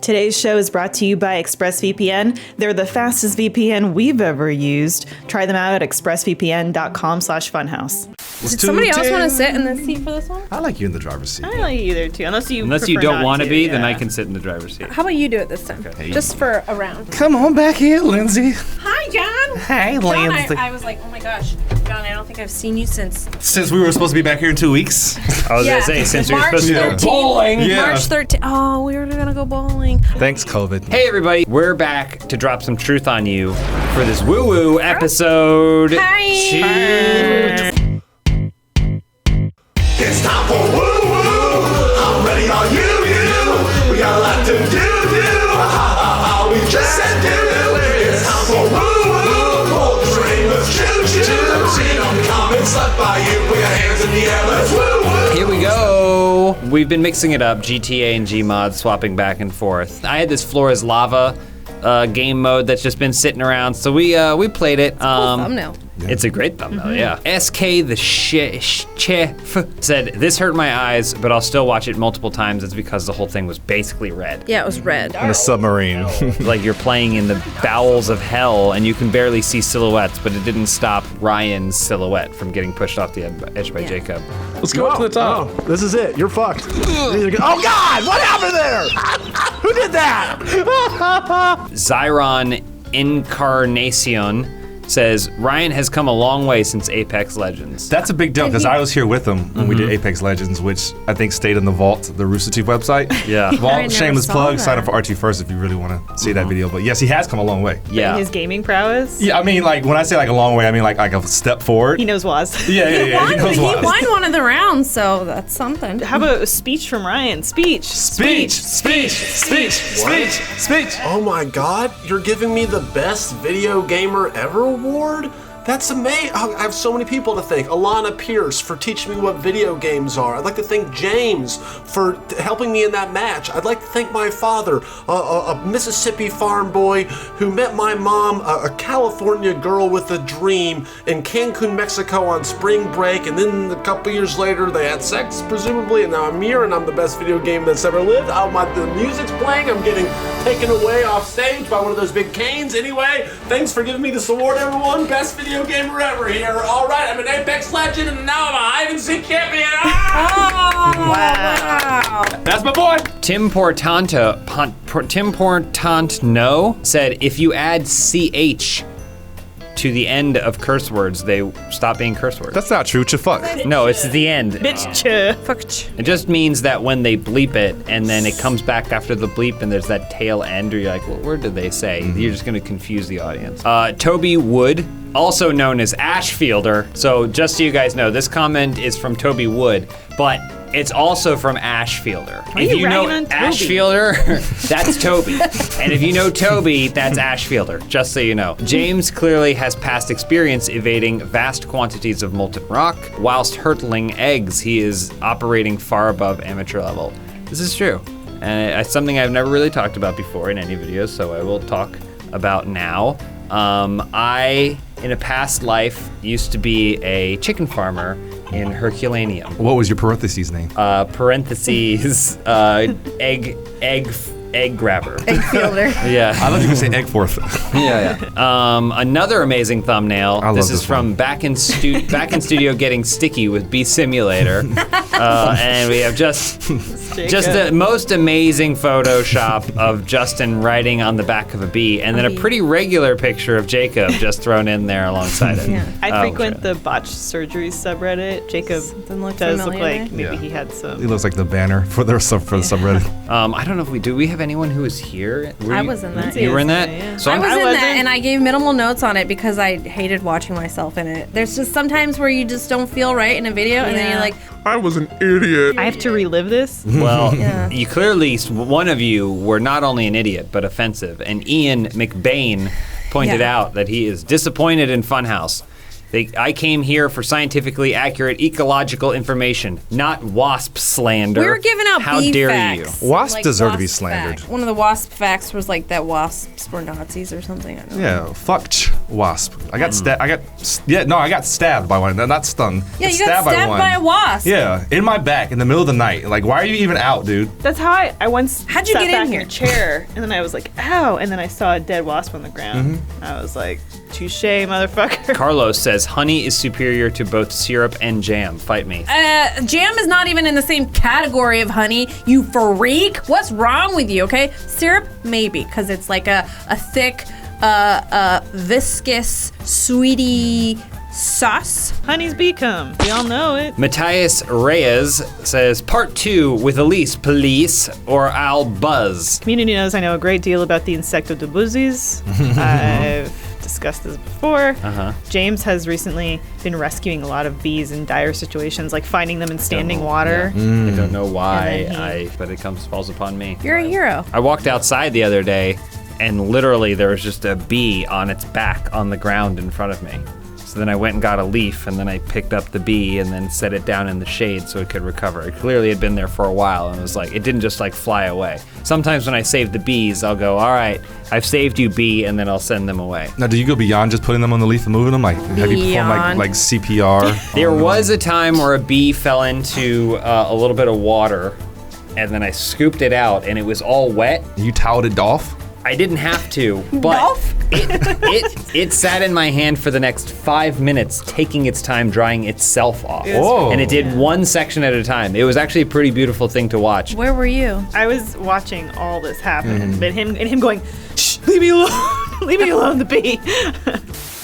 Today's show is brought to you by ExpressVPN. They're the fastest VPN we've ever used. Try them out at expressvpn.com/funhaus. Did somebody else want to sit in the seat for this one? I like you in the driver's seat. I like you there too, unless you don't want to be, then yeah. I can sit in the driver's seat. How about you do it this time? Okay. Just for a round. Come on back here, Lindsay. Hi, John. Hey, John, Lindsay. I was like, oh my gosh, John, I don't think I've seen you since Since we were supposed to be back here in 2 weeks. I was going to say, since we were March supposed to 13th. go bowling. Yeah. March 13th. Oh, we were gonna go bowling. Thanks, COVID. Hey, everybody. We're back to drop some truth on you for this woo-woo episode. Hi. Cheers. It's time for woo-woo. I'm ready, are you? We got a lot to do. We just said do. It's time for woo-woo. Pull the string, let's choo-choo. See them coming, slept by you. Put your hands in the air, let's woo-woo. Here we go. We've been mixing it up, GTA and Gmod, swapping back and forth. I had this Floor is Lava game mode that's just been sitting around, so we played it. Cool thumbnail. It's a great thumbnail, yeah. SK the chef said, this hurt my eyes, but I'll still watch it multiple times. It's because the whole thing was basically red. Yeah, it was red. In a submarine. Like you're playing in the bowels of hell and you can barely see silhouettes, but it didn't stop Ryan's silhouette from getting pushed off the edge by Jacob. Let's go up to the top. Oh, this is it. You're fucked. Oh God! What happened there? Who did that? Zyron Incarnacion says, Ryan has come a long way since Apex Legends. That's a big deal because I was here with them when we did Apex Legends, which I think stayed in the vault, the Rooster Teeth website. Yeah. I Vault, never shameless saw plug. that. Sign up for RT first if you really want to see that video. But yes, he has come a long way. Yeah. His gaming prowess. Yeah, I mean, like when I say like a long way, I mean like a step forward. He knows Waz. Yeah. He knows He what. won one of the rounds, so that's something. How about a speech from Ryan? Speech. Speech. Oh my God, you're giving me the best video gamer ever award? That's amazing. I have so many people to thank. Alana Pierce for teaching me what video games are. I'd like to thank James for helping me in that match. I'd like to thank my father, a Mississippi farm boy who met my mom, a California girl with a dream, in Cancun, Mexico on spring break, and then a couple years later they had sex, presumably, and now I'm here and I'm the best video game that's ever lived. The music's playing, I'm getting taken away off stage by one of those big canes. Anyway, thanks for giving me this award, everyone. Best video gamer ever here. All right, I'm an Apex Legend, and now I'm a hide and seek champion. Oh, wow. That's my boy. Tim Portantno said, if you add CH to the end of curse words, they stop being curse words. That's not true. Fuck. No, it's the end. Bitch. It just means that when they bleep it and then it comes back after the bleep and there's that tail end where you're like, what word did they say? You're just gonna confuse the audience. Toby Wood, also known as Ashfielder. So just so you guys know, this comment is from Toby Wood, but it's also from Ashfielder. Why are you know ragging on Toby? Ashfielder, that's Toby. And if you know Toby, that's Ashfielder, just so you know. James clearly has past experience evading vast quantities of molten rock. Whilst hurtling eggs, he is operating far above amateur level. This is true. And it's something I've never really talked about before in any videos, so I will talk about now. I, in a past life, used to be a chicken farmer in Herculaneum. What was your parentheses name? Parentheses, egg grabber. Egg fielder. Yeah. I thought you could say egg forth. Yeah. Another amazing thumbnail. I love This is this from one. back in studio getting sticky with Bee Simulator, and we have just the most amazing Photoshop of Justin riding on the back of a bee, and then a pretty regular picture of Jacob just thrown in there alongside it. Yeah. I Oh, frequent sure. the botched surgeries subreddit. Jacob Something look does look familiar. like maybe Yeah. he had He some. looks like the banner for the subreddit. I don't know if we have anyone who is here. I was in that. You were in that? Yeah. So I was in wasn't. that, and I gave minimal notes on it because I hated watching myself in it. There's just sometimes where you just don't feel right in a video, and then you're like, I was an idiot. I have to relive this. Well, Yeah. you clearly, one of you were not only an idiot, but offensive. And Ian McBain pointed Yeah. out that he is disappointed in Funhaus. I came here for scientifically accurate ecological information, not wasp slander. We were giving out How bee dare facts. you? Wasps deserve to be wasp slandered. fact. One of the wasp facts was like that wasps were Nazis or something. I don't know. Yeah, fuck wasp. I got I got stabbed by one. Not stung. Yeah, you got stabbed by a wasp. Yeah, in my back in the middle of the night. Like, why are you even out, dude? That's how I once How'd you sat get back in here? a chair, and then I was like, ow, and then I saw a dead wasp on the ground. I was like, touche, motherfucker. Carlos says honey is superior to both syrup and jam. Fight me. Jam is not even in the same category of honey, you freak. What's wrong with you, okay? Syrup, maybe, because it's like a thick, viscous, sweetie sauce. Honey's bee cum. We all know it. Matthias Reyes says part 2 with Elise, please, or I'll buzz. Community knows I know a great deal about the insecto de buzzies. I've discussed this before. James has recently been rescuing a lot of bees in dire situations, like finding them in standing water. I don't know why, And then but it falls upon me. You're a hero. I walked outside the other day, and literally there was just a bee on its back on the ground in front of me. So then I went and got a leaf, and then I picked up the bee and then set it down in the shade so it could recover. It clearly had been there for a while, and it was like, it didn't just like fly away. Sometimes when I save the bees, I'll go, all right, I've saved you, bee, and then I'll send them away. Now, do you go beyond just putting them on the leaf and moving them? Like, have you performed like CPR? There was a time where a bee fell into a little bit of water, and then I scooped it out, and it was all wet. You toweled it off? I didn't have to, but it sat in my hand for the next 5 minutes, taking its time drying itself off. Whoa. And it did one section at a time. It was actually a pretty beautiful thing to watch. Where were you? I was watching all this happen, but him going, shh, leave me alone, leave me alone, the bee.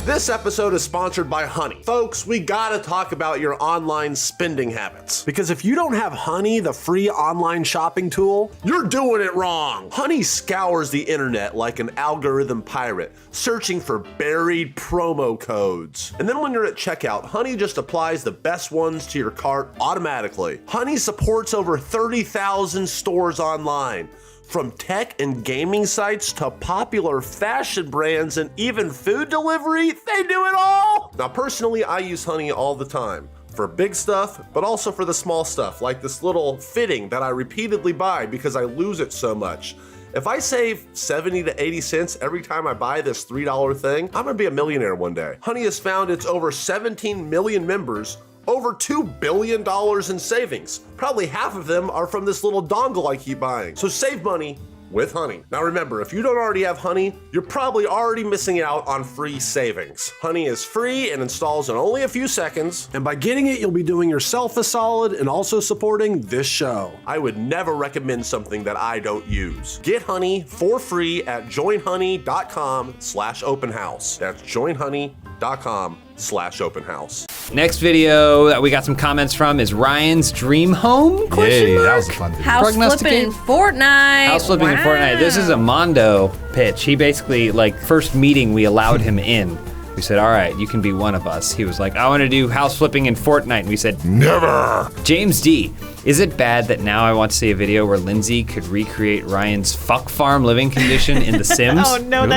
This episode is sponsored by Honey. Folks, we gotta talk about your online spending habits. Because if you don't have Honey, the free online shopping tool, you're doing it wrong. Honey scours the internet like an algorithm pirate, searching for buried promo codes. And then when you're at checkout, Honey just applies the best ones to your cart automatically. Honey supports over 30,000 stores online. From tech and gaming sites to popular fashion brands and even food delivery, they do it all! Now personally, I use Honey all the time. For big stuff, but also for the small stuff, like this little fitting that I repeatedly buy because I lose it so much. If I save 70 to 80 cents every time I buy this $3 thing, I'm gonna be a millionaire one day. Honey has found its over 17 million members, over $2 billion in savings. Probably half of them are from this little dongle I keep buying. So save money with Honey. Now remember, if you don't already have Honey, you're probably already missing out on free savings. Honey is free and installs in only a few seconds. And by getting it, you'll be doing yourself a solid and also supporting this show. I would never recommend something that I don't use. Get Honey for free at joinhoney.com/openhouse. That's joinhoney.com/openhouse. Next video that we got some comments from is Ryan's dream home? Yay, that was a fun video. House flipping in Fortnite. House flipping in Fortnite. This is a Mondo pitch. He basically, like, first meeting, we allowed him in. We said, all right, you can be one of us. He was like, I want to do house flipping in Fortnite. And we said, never. James D, is it bad that now I want to see a video where Lindsay could recreate Ryan's fuck farm living condition in The Sims? Oh no,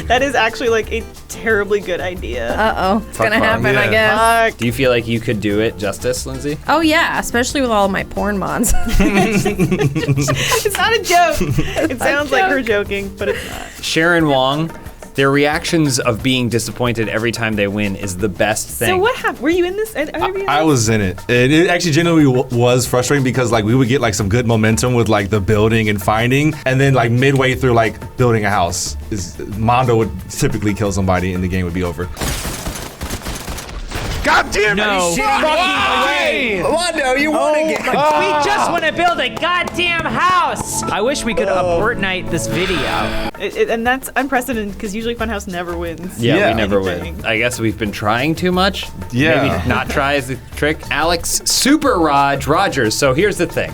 that is actually like a terribly good idea. Uh-oh, it's gonna farm, happen, I guess. Do you feel like you could do it justice, Lindsay? Oh yeah, especially with all my porn mods. It's not a joke. It sounds like her joking, but it's not. Sharon Wong, their reactions of being disappointed every time they win is the best thing. So what happened? Were you in this? I was in it. And it actually genuinely was frustrating because like we would get like some good momentum with like the building and finding, and then like midway through like building a house, Mondo would typically kill somebody and the game would be over. God damn it! No fucking way! Mondo, you won again. We just want to build a goddamn house! I wish we could Fortnite this video. And that's unprecedented because usually Funhaus never wins. Yeah, we never anything. win. I guess we've been trying too much. Yeah. Maybe not try is the trick. Alex Super Rogers. So here's the thing.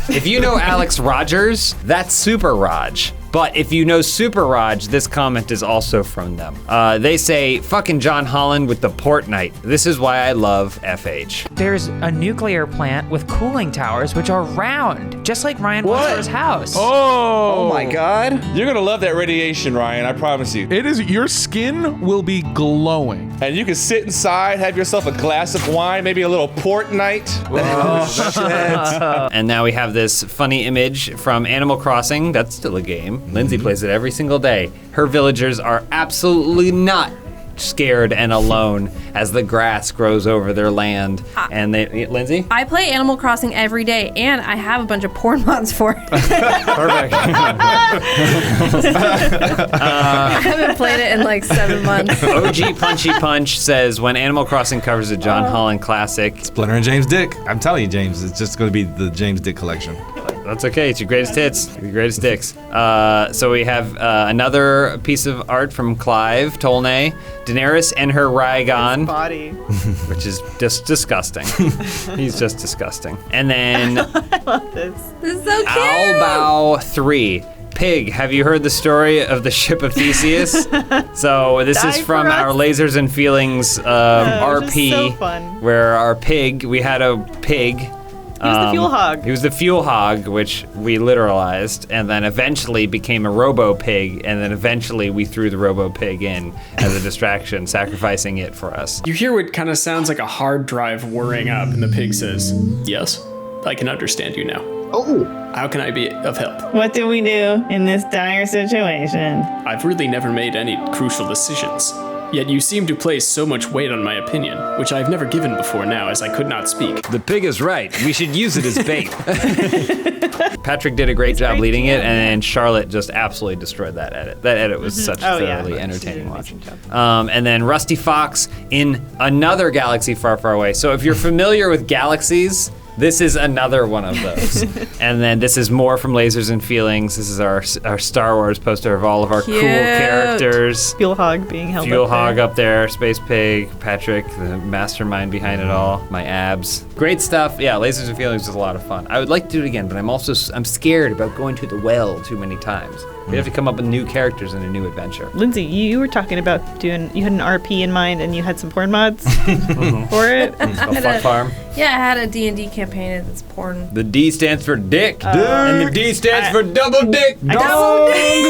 If you know Alex Rogers, that's Super Raj. But if you know Super Raj, this comment is also from them. They say, fucking John Holland with the Fortnite. This is why I love FH. There's a nuclear plant with cooling towers which are round, just like Ryan Foster's house. Oh my God. You're gonna love that radiation, Ryan, I promise you. It is, your skin will be glowing. And you can sit inside, have yourself a glass of wine, maybe a little Fortnite. And now we have this funny image from Animal Crossing. That's still a game. Lindsay plays it every single day. Her villagers are absolutely not scared and alone as the grass grows over their land. And they, Lindsay? I play Animal Crossing every day, and I have a bunch of porn mods for it. Perfect. I haven't played it in like 7 months. OG Punchy Punch says, when Animal Crossing covers a John Holland classic. Splinter and James Dick. I'm telling you, James, it's just going to be the James Dick collection. That's okay. It's your greatest hits, your greatest dicks. So we have another piece of art from Clive Tolnay, Daenerys and her Rhaegon, Body. which is just disgusting. He's just disgusting. And then I love this. This is so cute. Albow 3. Pig, have you heard the story of the ship of Theseus? So this is Die from for our us. Lasers and Feelings Which RP, is so fun. where our pig, we had a pig. He was the fuel hog. He was the fuel hog, which we literalized, and then eventually became a robo pig, and then eventually we threw the robo pig in as a distraction, sacrificing it for us. You hear what kind of sounds like a hard drive whirring up, and the pig says, "Yes, I can understand you now. Oh. How can I be of help? What do we do in this dire situation? I've really never made any crucial decisions. Yet you seem to place so much weight on my opinion, which I've never given before now as I could not speak." The pig is right. We should use it as bait. Patrick did a great job leading it, and then Charlotte just absolutely destroyed that edit. That edit was such a thoroughly entertaining watch. And then Rusty Fox in another galaxy far, far away. So if you're familiar with galaxies, this is another one of those. And then this is more from Lasers and Feelings. This is our Star Wars poster of all of our cool characters. Fuel hog being held Fuel up there. hog up there, Space Pig, Patrick, the mastermind behind it all, my abs. Great stuff. Yeah, Lasers and Feelings is a lot of fun. I would like to do it again, but I'm scared about going to the well too many times. We have to come up with new characters and a new adventure. Lindsay, you were talking about you had an RP in mind and you had some porn mods for it. It's called Fuck Farm. Yeah, I had a D&D campaign and it's porn. The D stands for dick, and the D stands for double dick. Double D!